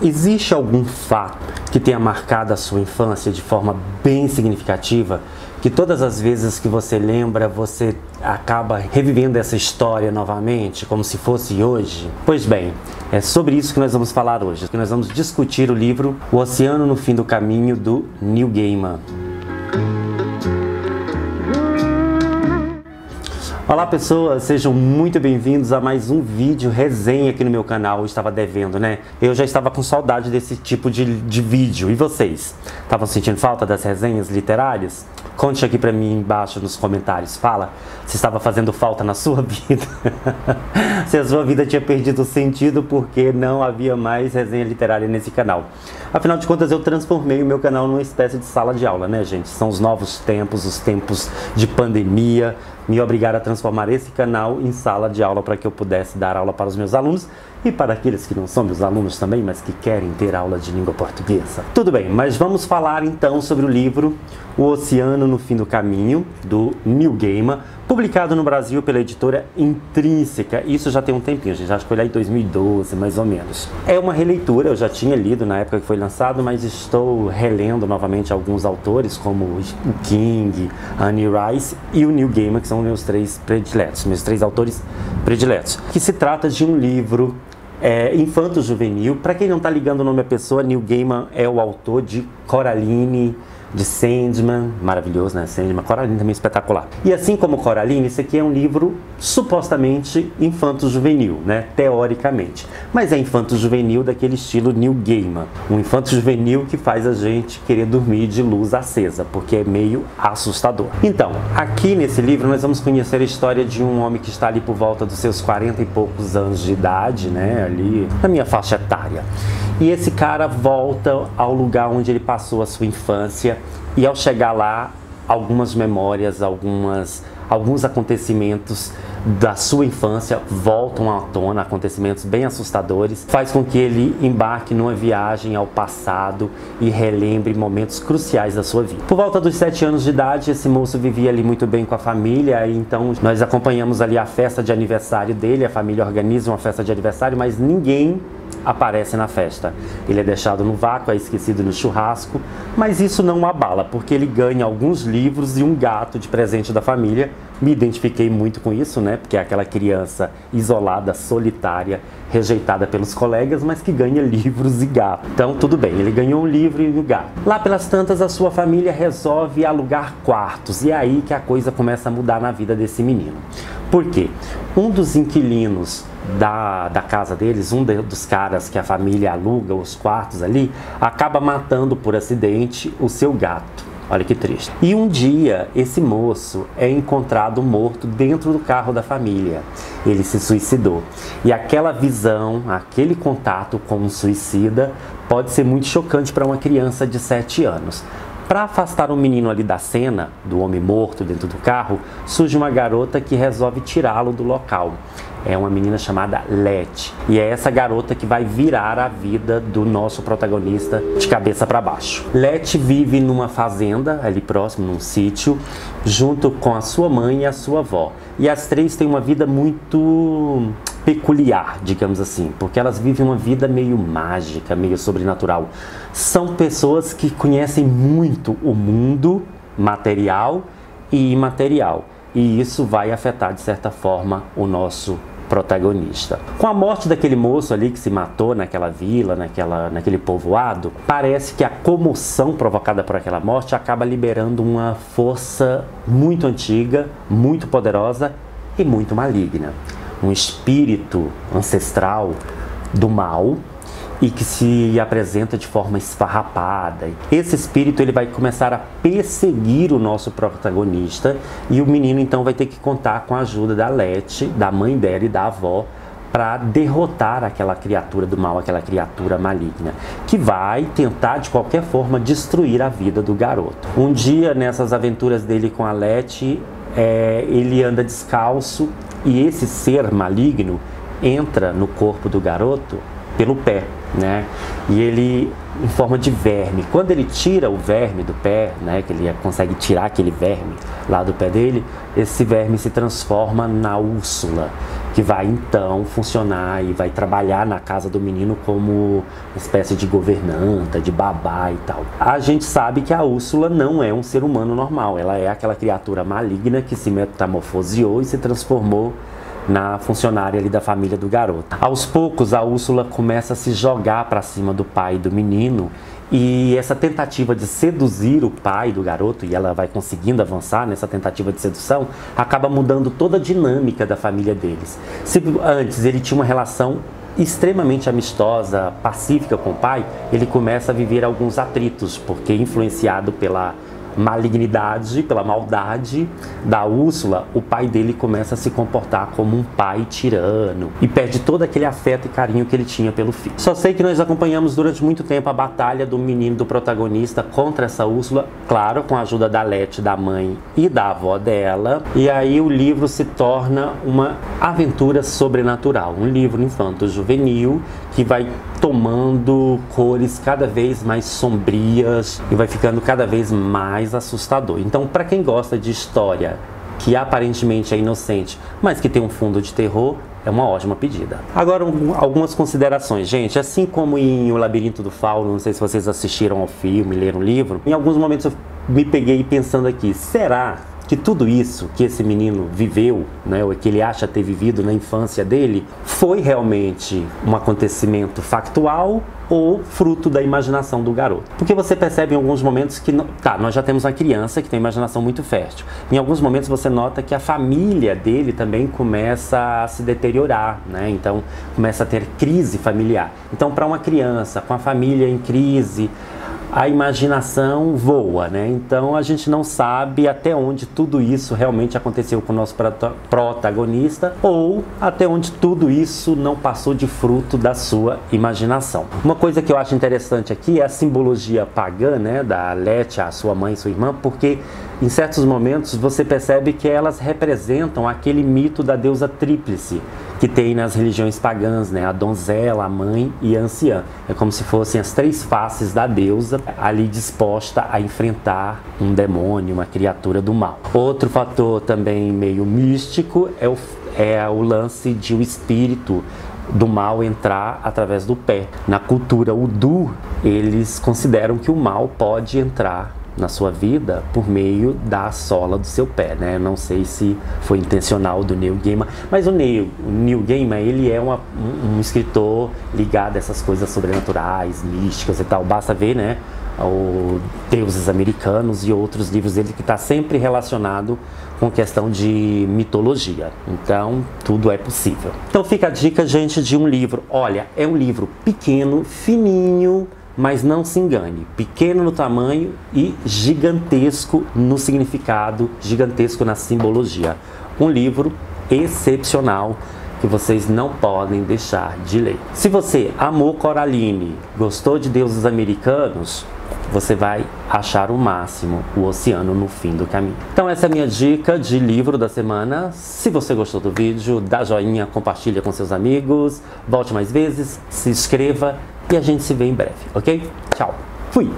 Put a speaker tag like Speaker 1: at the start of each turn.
Speaker 1: Existe algum fato que tenha marcado a sua infância de forma bem significativa, que todas as vezes que você lembra, você acaba revivendo essa história novamente, como se fosse hoje? Pois bem, é sobre isso que nós vamos falar hoje, que nós vamos discutir o livro O Oceano no Fim do Caminho, do Neil Gaiman. Olá pessoas, sejam muito bem-vindos a mais um vídeo resenha aqui no meu canal. Eu estava devendo, né? Eu já estava com saudade desse tipo de vídeo. E vocês? Estavam sentindo falta das resenhas literárias? Conte aqui pra mim embaixo nos comentários. Fala se estava fazendo falta na sua vida. Se a sua vida tinha perdido o sentido porque não havia mais resenha literária nesse canal. Afinal de contas, eu transformei o meu canal numa espécie de sala de aula, né, gente? São os novos tempos, os tempos de pandemia. Me obrigaram a transformar esse canal em sala de aula para que eu pudesse dar aula para os meus alunos e para aqueles que não são meus alunos também, mas que querem ter aula de língua portuguesa. Tudo bem, mas vamos falar então sobre o livro O Oceano no Fim do Caminho, do Neil Gaiman, publicado no Brasil pela editora Intrínseca. Isso já tem um tempinho, gente, acho que foi lá em 2012, mais ou menos. É uma releitura, eu já tinha lido na época que foi lançado, mas estou relendo novamente alguns autores, como o King, Anne Rice e o Neil Gaiman, que são meus três autores prediletos. Que se trata de um livro infanto-juvenil. Para quem não está ligando o nome à pessoa, Neil Gaiman é o autor de Coraline, de Sandman, maravilhoso, né? Sandman, Coraline também espetacular. E assim como Coraline, esse aqui é um livro supostamente infanto-juvenil, né? Teoricamente. Mas é infanto-juvenil daquele estilo Neil Gaiman. Um infanto-juvenil que faz a gente querer dormir de luz acesa, porque é meio assustador. Então, aqui nesse livro nós vamos conhecer a história de um homem que está ali por volta dos seus 40 e poucos anos de idade, né? Ali na minha faixa etária. E esse cara volta ao lugar onde ele passou a sua infância e ao chegar lá, algumas memórias, alguns acontecimentos da sua infância voltam à tona, acontecimentos bem assustadores, faz com que ele embarque numa viagem ao passado e relembre momentos cruciais da sua vida. Por volta dos 7 anos de idade, esse moço vivia ali muito bem com a família, e então nós acompanhamos ali a festa de aniversário dele, a família organiza uma festa de aniversário, mas ninguém aparece na festa. Ele é deixado no vácuo, é esquecido no churrasco, mas isso não o abala, porque ele ganha alguns livros e um gato de presente da família. Me identifiquei muito com isso, né? Porque é aquela criança isolada, solitária, rejeitada pelos colegas, mas que ganha livros e gato. Então, tudo bem, ele ganhou um livro e um gato. Lá pelas tantas, a sua família resolve alugar quartos, e é aí que a coisa começa a mudar na vida desse menino. Por quê? Um dos inquilinos da casa deles, um dos caras que a família aluga os quartos ali, acaba matando por acidente o seu gato. Olha que triste. E um dia, esse moço é encontrado morto dentro do carro da família. Ele se suicidou. E aquela visão, aquele contato com um suicida pode ser muito chocante para uma criança de 7 anos. Para afastar o menino ali da cena, do homem morto dentro do carro, surge uma garota que resolve tirá-lo do local. É uma menina chamada Letty. E é essa garota que vai virar a vida do nosso protagonista de cabeça para baixo. Letty vive numa fazenda, ali próximo, num sítio, junto com a sua mãe e a sua avó. E as três têm uma vida muito peculiar, digamos assim, porque elas vivem uma vida meio mágica, meio sobrenatural. São pessoas que conhecem muito o mundo material e imaterial. E isso vai afetar, de certa forma, o nosso protagonista. Com a morte daquele moço ali que se matou naquela vila, naquele povoado, parece que a comoção provocada por aquela morte acaba liberando uma força muito antiga, muito poderosa e muito maligna. Um espírito ancestral do mal e que se apresenta de forma esfarrapada. Esse espírito ele vai começar a perseguir o nosso protagonista e o menino então vai ter que contar com a ajuda da Letty, da mãe dela e da avó, para derrotar aquela criatura do mal, aquela criatura maligna, que vai tentar de qualquer forma destruir a vida do garoto. Um dia, nessas aventuras dele com a Letty, ele anda descalço e esse ser maligno entra no corpo do garoto pelo pé. né? E ele em forma de verme. Quando ele tira o verme do pé, né, que ele consegue tirar aquele verme lá do pé dele, esse verme se transforma na Úrsula, que vai então funcionar e vai trabalhar na casa do menino como uma espécie de governanta, de babá e tal. A gente sabe que a Úrsula não é um ser humano normal, ela é aquela criatura maligna que se metamorfoseou e se transformou na funcionária ali da família do garoto. Aos poucos, a Úrsula começa a se jogar para cima do pai do menino, e essa tentativa de seduzir o pai do garoto, e ela vai conseguindo avançar nessa tentativa de sedução, acaba mudando toda a dinâmica da família deles. Se antes ele tinha uma relação extremamente amistosa, pacífica com o pai, ele começa a viver alguns atritos, porque influenciado pela malignidade, pela maldade da Úrsula, o pai dele começa a se comportar como um pai tirano e perde todo aquele afeto e carinho que ele tinha pelo filho. Só sei que nós acompanhamos durante muito tempo a batalha do menino, do protagonista, contra essa Úrsula, claro, com a ajuda da Letty, da mãe e da avó dela, e aí o livro se torna uma aventura sobrenatural, um livro infanto-juvenil que vai tomando cores cada vez mais sombrias e vai ficando cada vez mais assustador. Então, para quem gosta de história que aparentemente é inocente, mas que tem um fundo de terror, é uma ótima pedida. Agora, algumas considerações. Gente, assim como em O Labirinto do Fauno, não sei se vocês assistiram ao filme, leram o livro, em alguns momentos eu me peguei pensando aqui, será que tudo isso que esse menino viveu, né, ou que ele acha ter vivido na infância dele, foi realmente um acontecimento factual ou fruto da imaginação do garoto? Porque você percebe em alguns momentos que, nós já temos uma criança que tem imaginação muito fértil. Em alguns momentos você nota que a família dele também começa a se deteriorar, né? Então começa a ter crise familiar. Então, para uma criança com a família em crise, a imaginação voa, né? Então a gente não sabe até onde tudo isso realmente aconteceu com o nosso protagonista ou até onde tudo isso não passou de fruto da sua imaginação. Uma coisa que eu acho interessante aqui é a simbologia pagã, né, da Letty, a sua mãe e sua irmã, porque em certos momentos você percebe que elas representam aquele mito da deusa tríplice que tem nas religiões pagãs, né? A donzela, a mãe e a anciã. É como se fossem as três faces da deusa ali disposta a enfrentar um demônio, uma criatura do mal. Outro fator também meio místico é o lance de o espírito do mal entrar através do pé. Na cultura Udu, eles consideram que o mal pode entrar na sua vida por meio da sola do seu pé, né? Não sei se foi intencional do Neil Gaiman, mas o Neil Gaiman, ele é um escritor ligado a essas coisas sobrenaturais, místicas e tal. Basta ver, né, o Deuses Americanos e outros livros dele que está sempre relacionado com questão de mitologia. Então, tudo é possível. Então fica a dica, gente, de um livro. Olha, é um livro pequeno, fininho, mas não se engane, pequeno no tamanho e gigantesco no significado, gigantesco na simbologia. Um livro excepcional que vocês não podem deixar de ler. Se você amou Coraline, gostou de Deuses Americanos, você vai achar o máximo, O Oceano no Fim do Caminho. Então essa é a minha dica de livro da semana. Se você gostou do vídeo, dá joinha, compartilha com seus amigos, volte mais vezes, se inscreva e a gente se vê em breve, ok? Tchau, fui!